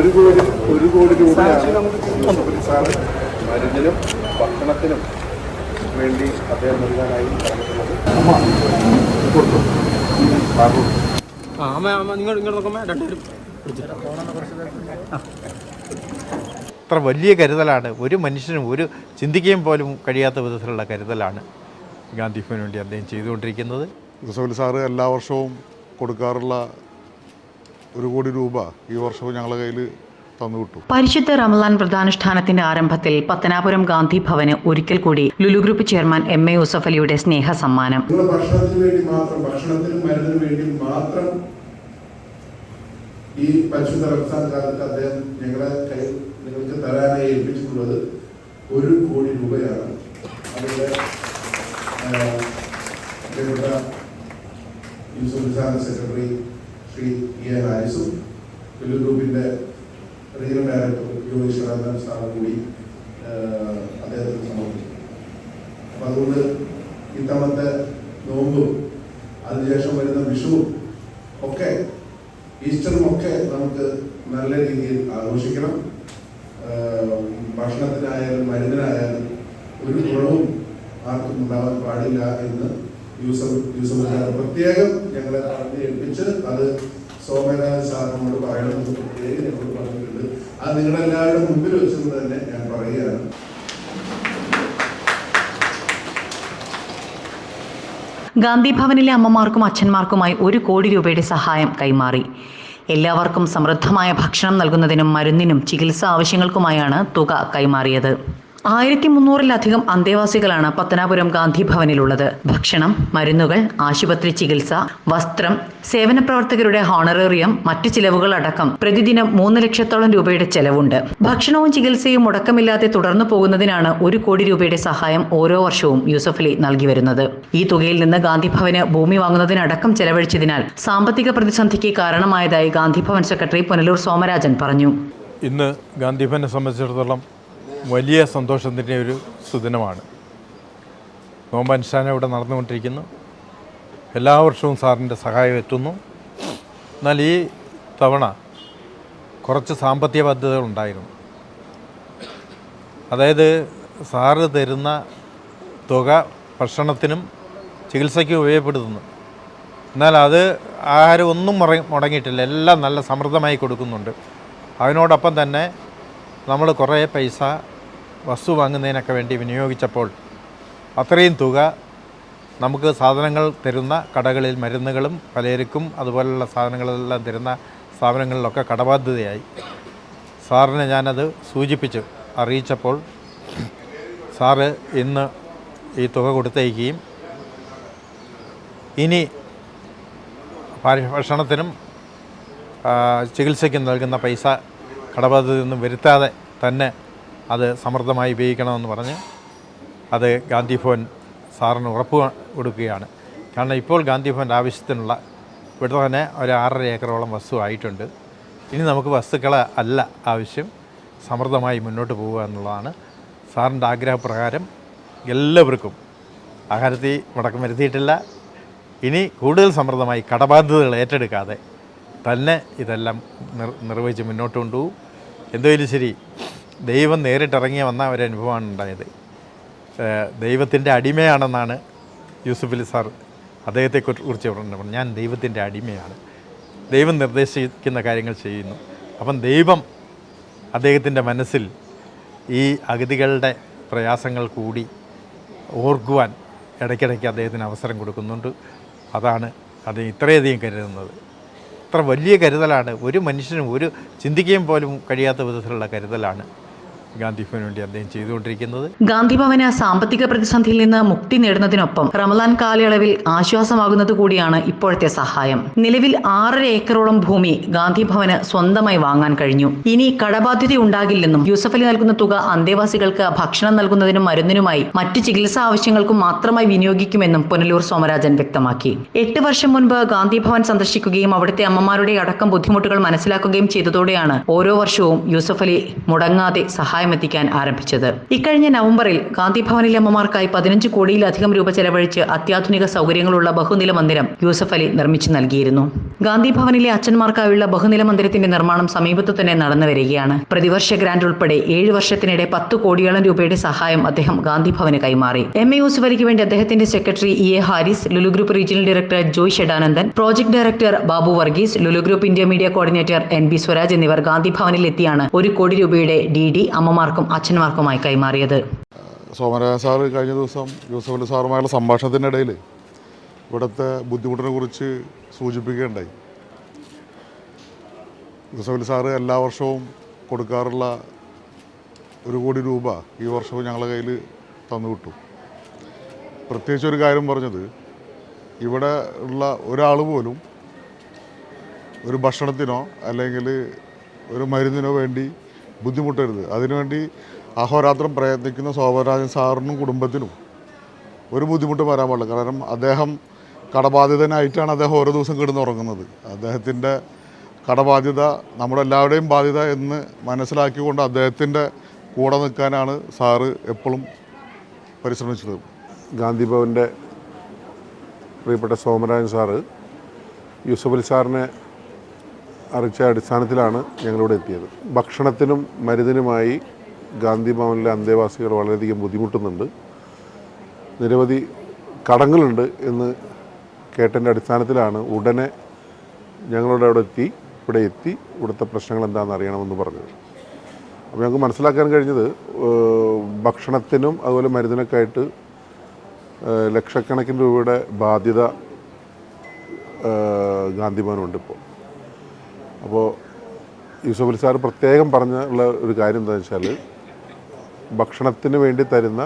ഒരു കോടി രൂപയാണ് യൂസഫലി സാറ് മരുന്നിനും ഭക്ഷണത്തിനും വേണ്ടി അദ്ദേഹം നൽകാനായി പറഞ്ഞിട്ടുള്ളത്. അത്ര വലിയ കരുതലാണ്, ഒരു മനുഷ്യനും ഒരു ചിന്തിക്കുകയും പോലും കഴിയാത്ത വിധത്തിലുള്ള കരുതലാണ് ഗാന്ധി ഭവന് വേണ്ടി അദ്ദേഹം ചെയ്തുകൊണ്ടിരിക്കുന്നത്. യൂസഫലി സാറ് എല്ലാ വർഷവും കൊടുക്കാറുള്ള 1 കോടി രൂപ ഈ വർഷവും ഞങ്ങളുടെ കയ്യിൽ തന്നുവിട്ടു. പരിശുദ്ധ റമളാൻ വ്രതാനുഷ്ഠാനത്തിന്റെ ആരംഭത്തിൽ പത്തനാപുരം ഗാന്ധി ഭവന് ഒരിക്കൽ കൂടി ലുലു ഗ്രൂപ്പ് ചെയർമാൻ MA യൂസഫലിയുടെ സ്നേഹ സമ്മാനം. ഭക്ഷണത്തിനും മരുന്നിനും വേണ്ടി മാത്രം ഈ പരിശുദ്ധ റംസാൻ കാലത്ത് അദ്ദേഹം നിങ്ങൾക്ക് തരാനായി ഏൽപ്പിച്ചിട്ടുള്ളത് 1 കോടി രൂപയാണ്. അതിന്റെ യൂസഫലി സാറിന്റെ സെക്രട്ടറി ശ്രീ E. A. ഹാരിസും ലുലു ഗ്രൂപ്പിന്റെ റീജിയണൽ ഡയറക്ടർ യോഗേശ്വരൻ സാറും കൂടി അദ്ദേഹത്തിന് സമർപ്പിച്ചു. അപ്പം അതുകൊണ്ട് ഇത്തവണത്തെ നോമ്പും അതിനുശേഷം വരുന്ന വിഷുവും ഒക്കെ ഈസ്റ്ററും ഒക്കെ നമുക്ക് നല്ല രീതിയിൽ ആഘോഷിക്കണം. ഭക്ഷണത്തിനായാലും മരുന്നിനായാലും ഒരു കുറവും ആർക്കും ഉണ്ടാവാൻ പാടില്ല എന്ന് യൂസഫ് പ്രത്യേകം ഞങ്ങളെ പറഞ്ഞ് ഏൽപ്പിച്ച് അത് സോമനാഥ് സാറിനോട് പറയണമെന്ന് പ്രത്യേകം ഞങ്ങളോട് പറഞ്ഞിട്ടുണ്ട്. അത് നിങ്ങളെല്ലാവരുടെ മുമ്പിൽ വെച്ചുകൊണ്ട് തന്നെ ഞാൻ പറയുകയാണ്. ഗാന്ധി ഭവനിലെ അമ്മമാർക്കും അച്ഛന്മാർക്കുമായി 1 കോടി രൂപയുടെ സഹായം കൈമാറി. എല്ലാവർക്കും സമൃദ്ധമായ ഭക്ഷണം നൽകുന്നതിനും മരുന്നിനും ചികിത്സാ ആവശ്യങ്ങൾക്കുമായാണ് തുക കൈമാറിയത്. 1300-ലധികം അന്തേവാസികളാണ് പത്തനാപുരം ഗാന്ധി ഭവനിലുള്ളത്. ഭക്ഷണം, മരുന്നുകൾ, ആശുപത്രി ചികിത്സ, വസ്ത്രം, സേവന പ്രവർത്തകരുടെ ഹോണറേറിയം, മറ്റു ചിലവുകൾ അടക്കം പ്രതിദിനം 3 ലക്ഷത്തോളം രൂപയുടെ ചെലവുണ്ട്. ഭക്ഷണവും ചികിത്സയും മുടക്കമില്ലാതെ തുടർന്നു പോകുന്നതിനാണ് 1 കോടി രൂപയുടെ സഹായം ഓരോ വർഷവും യൂസഫലി നൽകി വരുന്നത്. ഈ തുകയിൽ നിന്ന് ഗാന്ധി ഭവന് ഭൂമി വാങ്ങുന്നതിനടക്കം ചെലവഴിച്ചതിനാൽ സാമ്പത്തിക പ്രതിസന്ധിക്ക് കാരണമായതായി ഗാന്ധി ഭവൻ സെക്രട്ടറി പുനലൂർ സോമരാജൻ പറഞ്ഞു. ഇന്ന് ഗാന്ധി ഭവനെ സംബന്ധിച്ചിടത്തോളം വലിയ സന്തോഷത്തിൻ്റെ ഒരു സുദിനമാണ്. നോമ്പനുഷ്ഠാനം ഇവിടെ നടന്നുകൊണ്ടിരിക്കുന്നു. എല്ലാ വർഷവും സാറിൻ്റെ സഹായം എത്തുന്നു. എന്നാൽ ഈ തവണ കുറച്ച് സാമ്പത്തിക ബാധ്യതകളുണ്ടായിരുന്നു. അതായത് സാറ് തരുന്ന തുക ഭക്ഷണത്തിനും ചികിത്സയ്ക്കും ഉപയോഗപ്പെടുത്തുന്നു. എന്നാൽ അത് ആരും ഒന്നും മുടങ്ങിയിട്ടില്ല, എല്ലാം നല്ല സമൃദ്ധമായി കൊടുക്കുന്നുണ്ട്. അതിനോടൊപ്പം തന്നെ നമ്മൾ കുറേ പൈസ വസ്തു വാങ്ങുന്നതിനൊക്കെ വേണ്ടി വിനിയോഗിച്ചപ്പോൾ അത്രയും തുക നമുക്ക് സാധനങ്ങൾ തരുന്ന കടകളിൽ മരുന്നുകളും പലചരക്കും അതുപോലുള്ള സാധനങ്ങളെല്ലാം തരുന്ന സ്ഥാപനങ്ങളിലൊക്കെ കടബാധ്യതയായി. സാറിനെ ഞാനത് സൂചിപ്പിച്ച് അറിയിച്ചപ്പോൾ സാറ് ഇന്ന് ഈ തുക കൊടുത്തയക്കുകയും ഇനി ഭക്ഷണത്തിനും ചികിത്സയ്ക്കും നൽകുന്ന പൈസ കടബാധ്യതയൊന്നും വരുത്താതെ തന്നെ അത് സമൃദ്ധമായി ഉപയോഗിക്കണമെന്ന് പറഞ്ഞ് അത് ഗാന്ധി ഭവൻ സാറിന് ഉറപ്പ് കൊടുക്കുകയാണ്. കാരണം ഇപ്പോൾ ഗാന്ധി ഭവൻ്റെ ആവശ്യത്തിനുള്ള ഇവിടെ തന്നെ ഒരു 6.5 ഏക്കറോളം വസ്തു ആയിട്ടുണ്ട്. ഇനി നമുക്ക് വസ്തുക്കളെ അല്ല ആവശ്യം, സമൃദ്ധമായി മുന്നോട്ട് പോവുക എന്നുള്ളതാണ്. സാറിൻ്റെ ആഗ്രഹപ്രകാരം എല്ലാവർക്കും ആഹാരത്തിൽ മുടക്കം വരുത്തിയിട്ടില്ല. ഇനി കൂടുതൽ സമൃദ്ധമായി കടബാധ്യതകൾ ഏറ്റെടുക്കാതെ തന്നെ ഇതെല്ലാം നിർവഹിച്ച് മുന്നോട്ട് കൊണ്ടുപോകും. എന്തായാലും ശരി, ദൈവം നേരിട്ടിറങ്ങി വന്ന ഒരനുഭവമാണ് ഉണ്ടായത്. ദൈവത്തിൻ്റെ അടിമയാണെന്നാണ് യൂസഫലി സാർ അദ്ദേഹത്തെക്കുറിച്ച് പറഞ്ഞത്. ഞാൻ ദൈവത്തിൻ്റെ അടിമയാണ്, ദൈവം നിർദ്ദേശിക്കുന്ന കാര്യങ്ങൾ ചെയ്യുന്നു. അപ്പം ദൈവം അദ്ദേഹത്തിൻ്റെ മനസ്സിൽ ഈ അഗതികളുടെ പ്രയാസങ്ങൾ കൂടി ഓർക്കുവാൻ ഇടയ്ക്കിടയ്ക്ക് അദ്ദേഹത്തിന് അവസരം കൊടുക്കുന്നുണ്ട്. അതാണ് അദ്ദേഹം ഇത്രയധികം കരുതുന്നത്. അത്ര വലിയ കരുതലാണ്, ഒരു മനുഷ്യനും ഒരു ചിന്തിക്കുകയും പോലും കഴിയാത്ത വിധത്തിലുള്ള കരുതലാണ് ഗാന്ധി ഭവന് വേണ്ടി അദ്ദേഹം ചെയ്തുകൊണ്ടിരിക്കുന്നത്. ഗാന്ധി ഭവന് സാമ്പത്തിക പ്രതിസന്ധിയിൽ നിന്ന് മുക്തി നേടുന്നതിനൊപ്പം റമളാൻ കാലയളവിൽ ആശ്വാസമാകുന്നത് കൂടിയാണ് ഇപ്പോഴത്തെ സഹായം. നിലവിൽ 6.5 ഏക്കറോളം ഭൂമി ഗാന്ധി ഭവന് സ്വന്തമായി വാങ്ങാൻ കഴിഞ്ഞു. ഇനി കടബാധ്യത ഉണ്ടാകില്ലെന്നും യൂസഫലി നൽകുന്ന തുക അന്തേവാസികൾക്ക് ഭക്ഷണം നൽകുന്നതിനും മരുന്നിനുമായി മറ്റു ചികിത്സാ ആവശ്യങ്ങൾക്കും മാത്രമായി വിനിയോഗിക്കുമെന്നും പുനലൂർ സോമരാജൻ വ്യക്തമാക്കി. 8 വർഷം മുൻപ് ഗാന്ധി ഭവൻ സന്ദർശിക്കുകയും അവിടുത്തെ അമ്മമാരുടെ അടക്കം ബുദ്ധിമുട്ടുകൾ മനസ്സിലാക്കുകയും ചെയ്തതോടെയാണ് ഓരോ വർഷവും യൂസഫലി മുടങ്ങാതെ സഹായം സഹായം എത്തിക്കാൻ ആരംഭിച്ചത്. ഇക്കഴിഞ്ഞ നവംബറിൽ ഗാന്ധി ഭവനിലെ അമ്മമാർക്കായി 15 കോടിയിലധികം രൂപ ചെലവഴിച്ച് അത്യാധുനിക സൗകര്യങ്ങളുള്ള ബഹുനില മന്ദിരം യൂസഫ് അലി നിർമ്മിച്ചു നൽകിയിരുന്നു. ഗാന്ധി ഭവനിലെ അച്ഛന്മാർക്കായുള്ള ബഹുനില മന്ദിരത്തിന്റെ നിർമ്മാണം സമീപത്തു തന്നെ നടന്നു വരികയാണ്. പ്രതിവർഷ ഗ്രാന്റ് ഉൾപ്പെടെ 7 വർഷത്തിനിടെ 10 കോടിയോളം രൂപയുടെ സഹായം അദ്ദേഹം ഗാന്ധി ഭവന് കൈമാറി. എം എ യൂസഫ് അലിക്ക് വേണ്ടി അദ്ദേഹത്തിന്റെ secretary E A Haris, Lulu group regional director Joy Shadanandan, project director Babu Varghese, Lulu group India media coordinator NB Swaraj എന്നിവർ ഗാന്ധി ഭവനിൽ എത്തിയാണ് 1 കോടി രൂപയുടെ DD അമ്മമാർക്കും അച്ഛന്മാർക്കുമായി കൈമാറിയത്. സോമരാജൻ സാറ് കഴിഞ്ഞ ദിവസം യൂസഫ് അലി സാറുമായുള്ള സംഭാഷണത്തിനിടയിൽ ഇവിടുത്തെ ബുദ്ധിമുട്ടിനെ കുറിച്ച് സൂചിപ്പിക്കുകയുണ്ടായി. യൂസഫ് അലി സാറ് എല്ലാ വർഷവും കൊടുക്കാറുള്ള 1 കോടി രൂപ ഈ വർഷവും ഞങ്ങളുടെ കയ്യിൽ തന്നുവിട്ടു. പ്രത്യേകിച്ച് ഒരു കാര്യം പറഞ്ഞത്, ഇവിടെ ഉള്ള ഒരാൾ പോലും ഒരു ഭക്ഷണത്തിനോ അല്ലെങ്കിൽ ഒരു മരുന്നിനോ വേണ്ടി ബുദ്ധിമുട്ടരുത്. അതിനുവേണ്ടി അഹോരാത്രം പ്രയത്നിക്കുന്ന സോമരാജൻ സാറിനും കുടുംബത്തിനും ഒരു ബുദ്ധിമുട്ട് വരാൻ പാടില്ല. കാരണം അദ്ദേഹം കടബാധിതനായിട്ടാണ് അദ്ദേഹം ഓരോ ദിവസം കിടന്നുറങ്ങുന്നത്. അദ്ദേഹത്തിൻ്റെ കടബാധ്യത നമ്മുടെ എല്ലാവരുടെയും ബാധ്യത എന്ന് മനസ്സിലാക്കിക്കൊണ്ട് അദ്ദേഹത്തിൻ്റെ കൂടെ നിൽക്കാനാണ് സാറ് എപ്പോഴും പരിശ്രമിച്ചത്. ഗാന്ധി ഭവൻ്റെ പ്രിയപ്പെട്ട സോമരാജൻ സാറ് യൂസഫ് അലി സാറിനെ അറിയിച്ച അടിസ്ഥാനത്തിലാണ് ഞങ്ങളിവിടെ എത്തിയത്. ഭക്ഷണത്തിനും മരുന്നിനുമായി ഗാന്ധി ഭവനിലെ അന്തേവാസികൾ വളരെയധികം ബുദ്ധിമുട്ടുന്നുണ്ട്. നിരവധി കടങ്ങളുണ്ട് എന്ന് കേട്ടതിൻ്റെ അടിസ്ഥാനത്തിലാണ് ഉടനെ ഞങ്ങളുടെ ഇവിടെ എത്തി ഇവിടുത്തെ പ്രശ്നങ്ങൾ എന്താണെന്ന് അറിയണമെന്ന് പറഞ്ഞത്. അപ്പോൾ ഞങ്ങൾക്ക് മനസ്സിലാക്കാൻ കഴിഞ്ഞത് ഭക്ഷണത്തിനും അതുപോലെ മരുന്നിനൊക്കെ ആയിട്ട് ലക്ഷക്കണക്കിന് രൂപയുടെ ബാധ്യത ഗാന്ധി ഭവനുണ്ട് ഇപ്പോൾ. അപ്പോൾ യൂസഫ് അലി സാർ പ്രത്യേകം പറഞ്ഞുള്ള ഒരു കാര്യം എന്താണെന്ന് വെച്ചാൽ, ഭക്ഷണത്തിന് വേണ്ടി തരുന്ന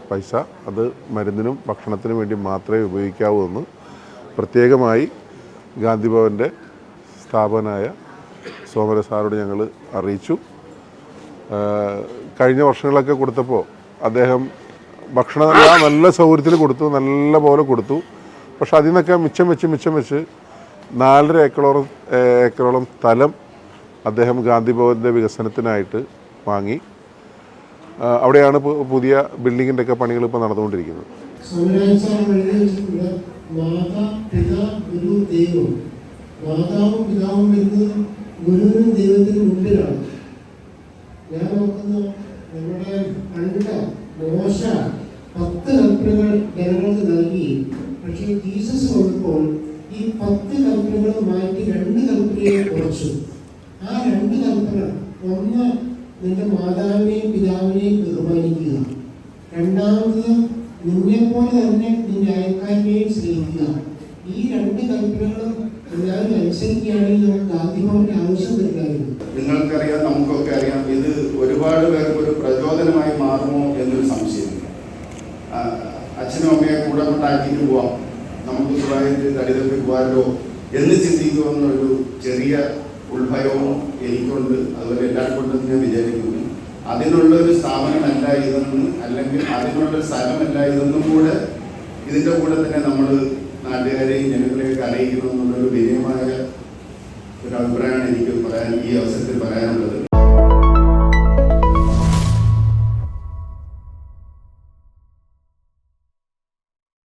പൈസ അത് മരുന്നിനും ഭക്ഷണത്തിനും വേണ്ടി മാത്രമേ ഉപയോഗിക്കാവൂ എന്ന് പ്രത്യേകമായി ഗാന്ധി ഭവൻ്റെ സ്ഥാപകനായ സോമരാജൻ സാറോട് ഞങ്ങൾ അറിയിച്ചു. കഴിഞ്ഞ വർഷങ്ങളൊക്കെ കൊടുത്തപ്പോൾ അദ്ദേഹം ഭക്ഷണം നല്ല സൗകര്യത്തിൽ കൊടുത്തു, നല്ല പോലെ കൊടുത്തു. പക്ഷെ അതിൽ നിന്നൊക്കെ മിച്ചം വെച്ച് 4.5 ഏക്കറോളം സ്ഥലം അദ്ദേഹം ഗാന്ധി ഭവൻ്റെ വികസനത്തിനായിട്ട് വാങ്ങി. അവിടെയാണ് പുതിയ ബിൽഡിങ്ങിൻ്റെ ഒക്കെ പണികൾ ഇപ്പോൾ നടന്നുകൊണ്ടിരിക്കുന്നത്. മാതാവും പിതാവും വരുന്നത് ഗുരുവിനും ദൈവത്തിനും മുമ്പിലാണ്. ഞാൻ നോക്കുന്ന നമ്മുടെ പണ്ട് മോശ 10 കൽപ്പനകൾ ജനങ്ങൾക്ക് നൽകി. പക്ഷേ ജീസസ് വന്നപ്പോൾ ഈ 10 കൽപ്പനകൾ മാറ്റി 2 കൽപ്പനയെ കുറച്ചു. ആ 2 കൽപ്പന, ഒന്ന് നിന്റെ മാതാവിനെയും പിതാവിനെയും ബഹുമാനിക്കുക, രണ്ടാമത് നിന്നെപ്പോലെ തന്നെ നിന്റെ അയൽക്കാരനെയും സ്നേഹിക്കുക. ഈ 2 കൽപ്പനകളും എല്ലാവരും അനുസരിക്കുകയാണെങ്കിൽ നമുക്ക് ഗാന്ധിഭവന്റെ ആവശ്യം വരില്ലായിരുന്നു. നിങ്ങൾക്കറിയാം, നമുക്കൊക്കെ അറിയാം, ഇത് ഒരുപാട് പേർക്ക് ഒരു പ്രചോദനമായി മാറുമോ എന്നൊരു സംശയമില്ല. അച്ഛനും അമ്മയെ കൂടെ കൊണ്ടാക്കിയിട്ട് പോവാം, നമുക്ക് സുഖമായിട്ട് കടിതപ്പി പോകാമല്ലോ എന്ന് ചിന്തിക്കുമെന്നൊരു ചെറിയ ഉൾഭയവും എനിക്കുണ്ട്. അതുപോലെ എല്ലാവർക്കും ഞാൻ വിചാരിക്കുന്നു. അതിനുള്ളൊരു സ്ഥാപനമല്ല ഇതെന്ന്, അല്ലെങ്കിൽ അതിനുള്ളൊരു സ്ഥലമല്ല ഇതെന്നും കൂടെ ഇതിൻ്റെ കൂടെ തന്നെ നമ്മൾ നാട്ടുകാരെയും ജനങ്ങളെയൊക്കെ അറിയിക്കണമെന്നുള്ളൊരു വിനയമായ ഒരു അഭിപ്രായമാണ് എനിക്ക് ഈ അവസരത്തിൽ പറയാനുള്ളത്.